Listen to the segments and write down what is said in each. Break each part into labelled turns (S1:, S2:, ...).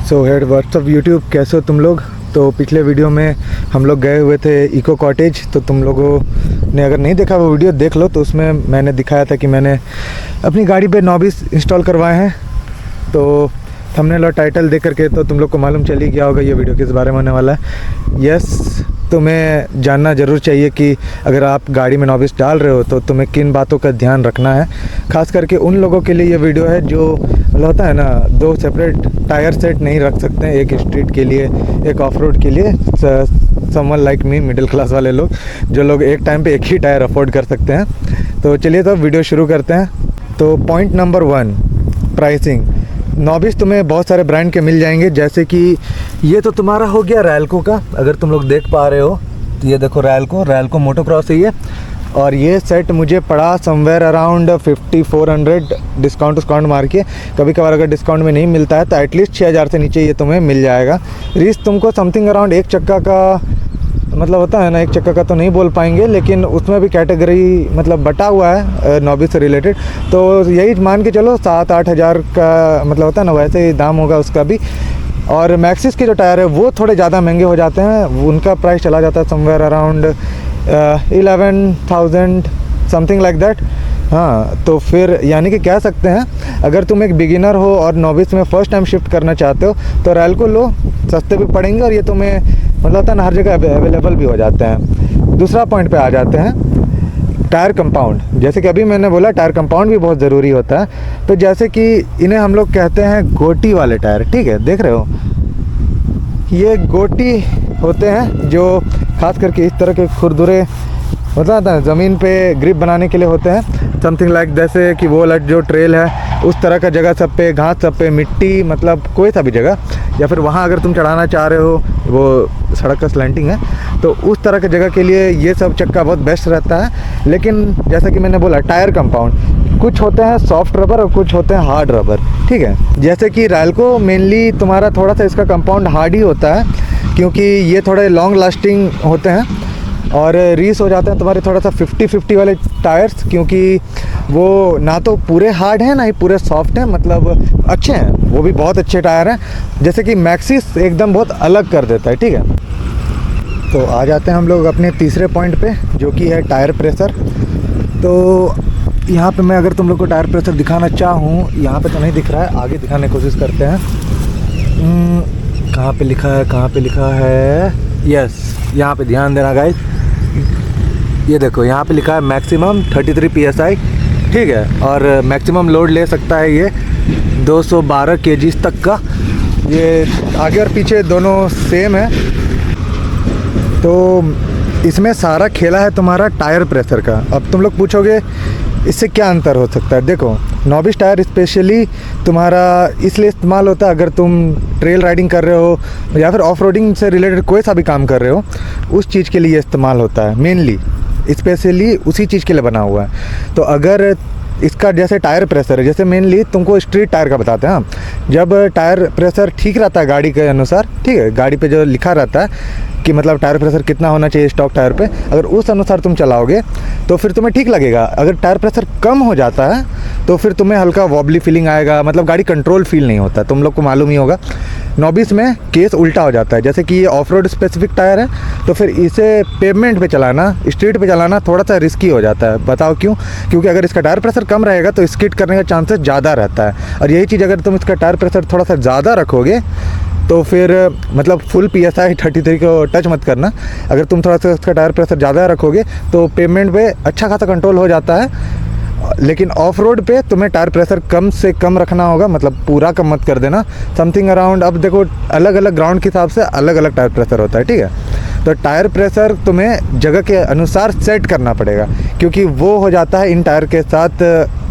S1: So head WhatsApp YouTube, कैसे हो तुम लोग। तो पिछले वीडियो में हम लोग गए हुए थे इको कॉटेज, तो तुम लोगों ने अगर नहीं देखा वो वीडियो देख लो। तो उसमें मैंने दिखाया था कि मैंने अपनी गाड़ी पे नॉबिस इंस्टॉल करवाए हैं। तो थंबनेल और टाइटल देख करके तो तुम लोग को मालूम चल ही गया होगा ये वीडियो किस बारे में होने वाला है। यस, तुम्हें जानना ज़रूर चाहिए कि अगर आप गाड़ी में नॉबिस डाल रहे हो तो तुम्हें किन बातों का ध्यान रखना है। ख़ास करके उन लोगों के लिए ये वीडियो है जो मतलब होता है ना, दो सेपरेट टायर सेट नहीं रख सकते हैं, एक स्ट्रीट के लिए एक ऑफ रोड के लिए। Someone like me, middle class वाले लोग, जो लोग एक टाइम पे एक ही टायर अफोर्ड कर सकते हैं। तो चलिए तो वीडियो शुरू करते हैं। तो पॉइंट नंबर 1, प्राइसिंग। नॉबिस तुम्हें बहुत सारे ब्रांड के मिल जाएंगे, जैसे कि ये तो तुम्हारा हो गया रैल्को का, अगर तुम लोग देख पा रहे हो तो ये देखो रैल्को मोटोक्रॉस है ये। और ये सेट मुझे पड़ा समवेयर अराउंड 5400 डिस्काउंट मार के। कभी कभार अगर डिस्काउंट में नहीं मिलता है तो एटलीस्ट 6000 से नीचे ये तुम्हें मिल जाएगा। रीस तुमको समथिंग अराउंड एक चक्का का मतलब होता है ना, एक चक्का का तो नहीं बोल पाएंगे, लेकिन उसमें भी कैटेगरी मतलब बटा हुआ है नॉबिस से रिलेटेड। तो यही मान के चलो 7-8 हज़ार का मतलब होता है ना, वैसे ही दाम होगा उसका भी। और मैक्सिस के जो टायर है वो थोड़े ज़्यादा महंगे हो जाते हैं, उनका प्राइस चला जाता है somewhere around 11,000 something like that. हाँ, तो फिर यानी कि कह सकते हैं अगर तुम एक बिगिनर हो और नॉबिस में फ़र्स्ट टाइम शिफ्ट करना चाहते हो तो रैल्को लो, सस्ते भी पड़ेंगे और ये तुम्हें मतलब होता है ना हर जगह अवेलेबल भी हो जाते हैं। दूसरा पॉइंट पे आ जाते हैं, टायर कंपाउंड। जैसे कि अभी मैंने बोला टायर कंपाउंड भी बहुत ज़रूरी होता है। तो जैसे कि इन्हें हम लोग कहते हैं गोटी वाले टायर, ठीक है, देख रहे हो ये गोटी होते हैं जो खास करके इस तरह के खुरदुरे मतलब है ज़मीन पे ग्रिप बनाने के लिए होते हैं। समथिंग लाइक जैसे कि वो जो ट्रेल है उस तरह का जगह सब पे, घास सब पे, मिट्टी, मतलब कोई सा भी जगह, या फिर वहाँ अगर तुम चढ़ाना चाह रहे हो, वो सड़क का स्लैंटिंग है तो उस तरह की जगह के लिए ये सब चक्का बहुत बेस्ट रहता है। लेकिन जैसा कि मैंने बोला टायर कंपाउंड, कुछ होते हैं सॉफ्ट रबर और कुछ होते हैं हार्ड रबर, ठीक है। जैसे कि रैल्को मेनली तुम्हारा थोड़ा सा इसका कंपाउंड हार्ड ही होता है, क्योंकि ये थोड़े लॉन्ग लास्टिंग होते हैं। और रीस हो जाते हैं तुम्हारे थोड़ा सा 50-50 वाले टायर्स, क्योंकि वो ना तो पूरे हार्ड हैं ना ही पूरे सॉफ्ट हैं, मतलब अच्छे हैं, वो भी बहुत अच्छे टायर हैं। जैसे कि मैक्सिस एकदम बहुत अलग कर देता है, ठीक है। तो आ जाते हैं हम लोग अपने तीसरे पॉइंट पे, जो कि है टायर प्रेशर। तो यहाँ पे मैं अगर तुम लोग को टायर प्रेशर दिखाना चाहूँ, यहाँ पे तो नहीं दिख रहा है, आगे दिखाने की कोशिश करते हैं। कहाँ पे लिखा है, यस, यहाँ पे ध्यान देना गाइस। ये देखो यहाँ पे लिखा है मैक्सिमम 33 PSI, ठीक है। और मैक्सिमम लोड ले सकता है ये 212 kg तक का। ये आगे और पीछे दोनों सेम है। तो इसमें सारा खेला है तुम्हारा टायर प्रेशर का। अब तुम लोग पूछोगे इससे क्या अंतर हो सकता है। देखो, नॉबिस टायर स्पेशली तुम्हारा इसलिए इस्तेमाल होता है अगर तुम ट्रेल राइडिंग कर रहे हो या फिर ऑफ रोडिंग से रिलेटेड कोई सा भी काम कर रहे हो, उस चीज़ के लिए इस्तेमाल होता है। मेनली स्पेशली उसी चीज़ के लिए बना हुआ है। तो अगर इसका जैसे टायर प्रेशर है, जैसे मेनली तुमको स्ट्रीट टायर का बताते हैं हम, जब टायर प्रेशर ठीक रहता है गाड़ी के अनुसार, ठीक है, गाड़ी पे जो लिखा रहता है कि मतलब टायर प्रेशर कितना होना चाहिए स्टॉक टायर पे, अगर उस अनुसार तुम चलाओगे तो फिर तुम्हें ठीक लगेगा। अगर टायर प्रेशर कम हो जाता है तो फिर तुम्हें हल्का वॉबली फीलिंग आएगा, मतलब गाड़ी कंट्रोल फील नहीं होता। तुम लोग को मालूम ही होगा नॉबिस में केस उल्टा हो जाता है। जैसे कि ये ऑफ रोड स्पेसिफिक टायर है तो फिर इसे पेवमेंट पे चलाना, स्ट्रीट पे चलाना थोड़ा सा रिस्की हो जाता है। बताओ क्यों? क्योंकि अगर इसका टायर प्रेशर कम रहेगा तो स्किड करने का चांसेस ज़्यादा रहता है। और यही चीज़ अगर तुम इसका टायर प्रेशर थोड़ा सा ज़्यादा रखोगे तो फिर मतलब फुल PSI 33 को टच मत करना। अगर तुम थोड़ा सा इसका टायर प्रेशर ज़्यादा रखोगे तो पेमेंट पे अच्छा खासा कंट्रोल हो जाता है। लेकिन ऑफ रोड पे तुम्हें टायर प्रेशर कम से कम रखना होगा, मतलब पूरा कम मत कर देना। समथिंग अराउंड, अब देखो अलग अलग ग्राउंड के हिसाब से अलग अलग टायर प्रेशर होता है, ठीक है। तो टायर प्रेशर तुम्हें जगह के अनुसार सेट करना पड़ेगा, क्योंकि वो हो जाता है इन टायर के साथ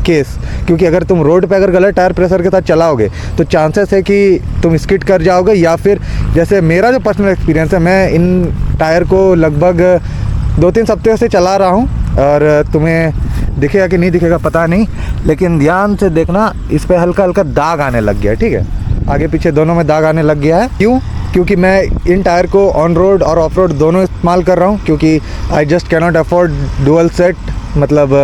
S1: केस। क्योंकि अगर तुम रोड पे अगर गलत टायर प्रेशर के साथ चलाओगे तो चांसेस है कि तुम स्किड कर जाओगे, या फिर जैसे मेरा जो पर्सनल एक्सपीरियंस है, मैं इन टायर को लगभग 2-3 हफ्ते से चला रहा हूँ। और तुम्हें दिखेगा कि नहीं दिखेगा पता नहीं, लेकिन ध्यान से देखना, इस पर हल्का हल्का दाग आने लग गया है, ठीक है। आगे पीछे दोनों में दाग आने लग गया है। क्यों? क्योंकि मैं इन टायर को ऑन रोड और ऑफ रोड दोनों इस्तेमाल कर रहा हूँ, क्योंकि I just cannot afford dual set मतलब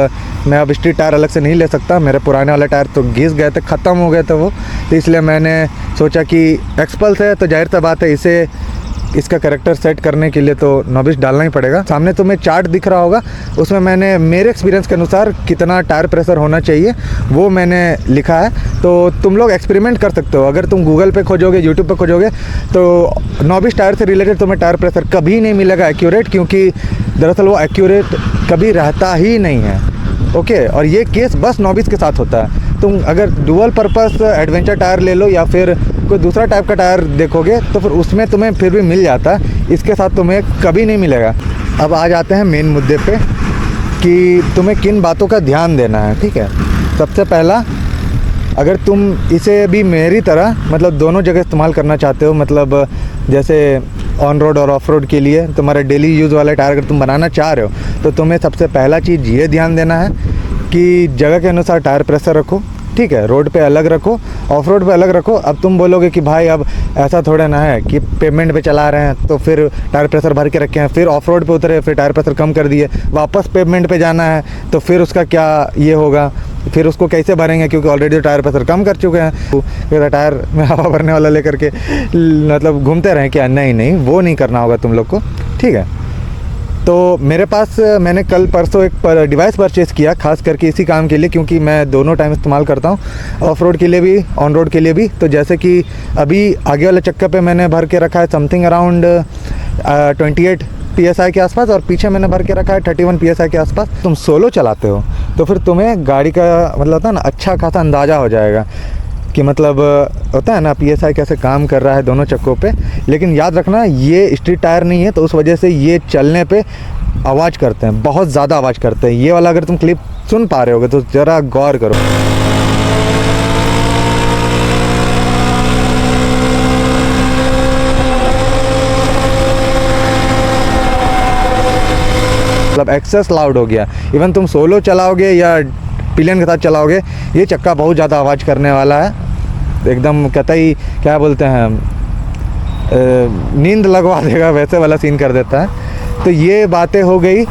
S1: मैं अब स्ट्रीट टायर अलग से नहीं ले सकता, मेरे पुराने वाले टायर तो घिस गए थे, ख़त्म हो गए थे वो, तो इसलिए मैंने सोचा कि एक्सपल्स है तो जाहिर सा बात है इसे इसका करेक्टर सेट करने के लिए तो नॉबिस डालना ही पड़ेगा। सामने तुम्हें चार्ट दिख रहा होगा, उसमें मैंने मेरे एक्सपीरियंस के अनुसार कितना टायर प्रेशर होना चाहिए वो मैंने लिखा है। तो तुम लोग एक्सपेरिमेंट कर सकते हो, अगर तुम गूगल पे खोजोगे, यूट्यूब पे खोजोगे तो नॉबिस टायर से रिलेटेड तुम्हें टायर प्रेशर कभी नहीं मिलेगा एक्यूरेट, क्योंकि दरअसल वो एक्यूरेट कभी रहता ही नहीं है। ओके, और ये केस बस नॉबिस के साथ होता है। तुम अगर डुअल पर्पस एडवेंचर टायर ले लो या फिर कोई दूसरा टाइप का टायर देखोगे तो फिर उसमें तुम्हें फिर भी मिल जाता है, इसके साथ तुम्हें कभी नहीं मिलेगा। अब आ जाते हैं मेन मुद्दे पे कि तुम्हें किन बातों का ध्यान देना है। ठीक है, सबसे पहला, अगर तुम इसे भी मेरी तरह मतलब दोनों जगह इस्तेमाल करना चाहते हो, मतलब जैसे ऑन रोड और ऑफ रोड के लिए तुम्हारा डेली यूज़ वाला टायर अगर तुम बनाना चाह रहे हो तो तुम्हें सबसे पहला चीज़ ये ध्यान देना है कि जगह के अनुसार टायर प्रेशर रखो। ठीक है, रोड पे अलग रखो, ऑफ रोड पे अलग रखो। अब तुम बोलोगे कि भाई अब ऐसा थोड़ा ना है कि पेमेंट पे चला रहे हैं तो फिर टायर प्रेशर भर के रखे हैं, फिर ऑफ रोड पे उतरे फिर टायर प्रेशर कम कर दिए, वापस पेमेंट पे जाना है तो फिर उसका क्या ये होगा, फिर उसको कैसे भरेंगे, क्योंकि ऑलरेडी टायर प्रेशर कम कर चुके हैं। फिर टायर में हवा भरने वाला लेकर के मतलब घूमते रहें क्या? नहीं, वो नहीं करना होगा तुम लोग को। ठीक है, तो मेरे पास मैंने कल परसों एक डिवाइस परचेज़ किया खास करके इसी काम के लिए, क्योंकि मैं दोनों टाइम इस्तेमाल करता हूँ, ऑफ रोड के लिए भी, ऑन रोड के लिए भी। तो जैसे कि अभी आगे वाले चक्कर पे मैंने भर के रखा है समथिंग अराउंड 28 PSI के आसपास, और पीछे मैंने भर के रखा है 31 PSI के आसपास। तुम सोलो चलाते हो तो फिर तुम्हें गाड़ी का मतलब होता है ना अच्छा खासा अंदाज़ा हो जाएगा कि मतलब होता है ना PSI कैसे काम कर रहा है दोनों चक्कों पे। लेकिन याद रखना ये स्ट्रीट टायर नहीं है, तो उस वजह से ये चलने पे आवाज़ करते हैं, बहुत ज़्यादा आवाज़ करते हैं। ये वाला अगर तुम क्लिप सुन पा रहे होगे तो ज़रा गौर करो। मतलब एक्सेस लाउड हो गया। इवन तुम सोलो चलाओगे या पिलियन के साथ चलाओगे, ये चक्का बहुत ज़्यादा आवाज़ करने वाला है, एकदम कतई क्या बोलते हैं नींद लगवा देगा, वैसे वाला सीन कर देता है। तो ये बातें हो गई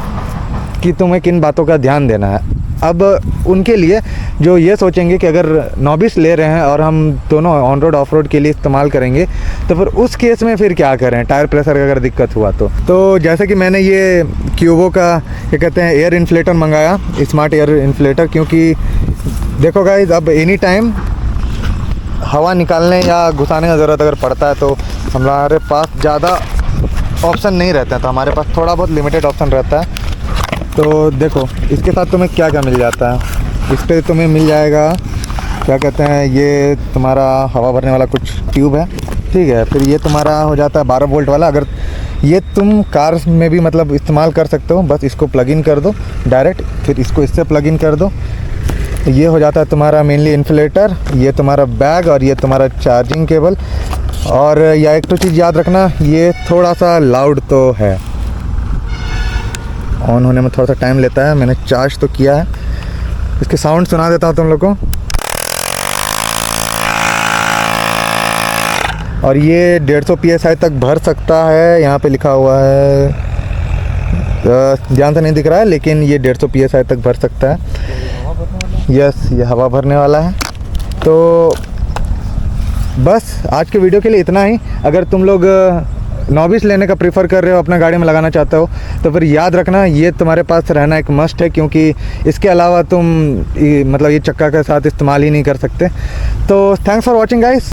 S1: कि तुम्हें किन बातों का ध्यान देना है। अब उनके लिए जो ये सोचेंगे कि अगर नॉबिस ले रहे हैं और हम दोनों ऑन रोड ऑफ रोड के लिए इस्तेमाल करेंगे तो फिर उस केस में फिर क्या करें, टायर प्रेशर का अगर दिक्कत हुआ तो जैसे कि मैंने ये क्यूबो का क्या कहते हैं एयर इन्फ्लेटर मंगाया, स्मार्ट एयर इन्फ्लेटर, क्योंकि देखो गाइस अब एनी टाइम हवा निकालने या घुसाने का ज़रूरत अगर पड़ता है तो हमारे पास ज़्यादा ऑप्शन नहीं रहता है, तो हमारे पास थोड़ा बहुत लिमिटेड ऑप्शन रहता है। तो देखो इसके साथ तुम्हें क्या क्या मिल जाता है, इस पर तुम्हें मिल जाएगा क्या कहते हैं ये तुम्हारा हवा भरने वाला कुछ ट्यूब है। ठीक है, फिर ये तुम्हारा हो जाता है 12 वोल्ट वाला, अगर ये तुम कार में भी मतलब इस्तेमाल कर सकते हो। बस इसको प्लग इन कर दो डायरेक्ट, फिर इसको इससे प्लग इन कर दो। ये हो जाता है तुम्हारा मेनली इन्फ्लेटर, ये तुम्हारा बैग और ये तुम्हारा चार्जिंग केबल। और या एक तो चीज़ याद रखना, ये थोड़ा सा लाउड तो है, ऑन होने में थोड़ा सा टाइम लेता है। मैंने चार्ज तो किया है, इसके साउंड सुना देता हूँ तुम लोग को। और ये 150 PSI तक भर सकता है, यहाँ पे लिखा हुआ है, ध्यान से नहीं दिख रहा है लेकिन ये 150 PSI तक भर सकता है। यस, ये हवा भरने वाला है। तो बस आज के वीडियो के लिए इतना ही। अगर तुम लोग नॉबिस लेने का प्रीफर कर रहे हो, अपना गाड़ी में लगाना चाहते हो, तो फिर याद रखना ये तुम्हारे पास रहना एक मस्ट है, क्योंकि इसके अलावा तुम मतलब ये चक्का के साथ इस्तेमाल ही नहीं कर सकते। तो थैंक्स फॉर वॉचिंग गाइस।